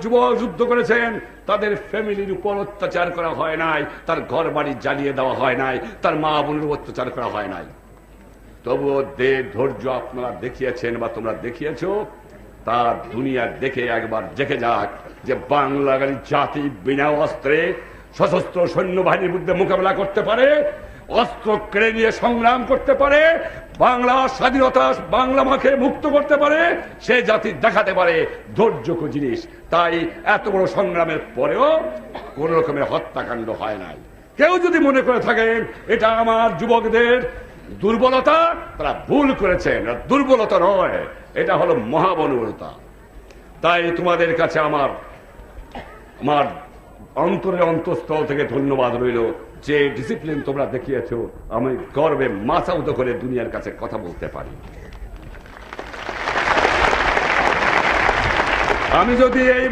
যুবক যুদ্ধ করেছেন, তাদের ফ্যামিলির উপর অত্যাচার করা হয় নাই, তার ঘর বাড়ি জ্বালিয়ে দেওয়া হয় নাই, তার মা বোনের অত্যাচার করা হয় নাই। তবুও ধৈর্য আপনারা দেখিয়েছেন বা তোমরা দেখিয়েছ, তার দুনিয়া দেখে একবার দেখে যাক যে বাংলার জাতি বিনা অস্ত্রে সশস্ত্র সৈন্যবাহিনীর বিরুদ্ধে মোকাবেলা করতে পারে, অস্ত্র কেড়ে নিয়ে সংগ্রাম করতে পারে, বাংলা স্বাধীনতা বাংলা মাকে মুক্ত করতে পারে, সে জাতি দেখাতে পারে ধৈর্য কি জিনিস। তাই এত বড় সংগ্রামের পরেও কোন রকমের হত্যাকাণ্ড হয় নাই। কেউ যদি মনে করে থাকেন এটা আমার যুবকদের দুর্বলতা, তারা ভুল করেছেন। দুর্বলতা নয়, এটা হলো মহাবনবতা। তাই তোমাদের কাছে আমার অন্তরের অন্তঃস্থল থেকে ধন্যবাদ রইল যে ডিসিপ্লিন তোমরা দেখিয়েছো। আমি গর্বে মাথা উঁচু করে দুনিয়ার কাছে কথা বলতে পারি। আমি যদি এই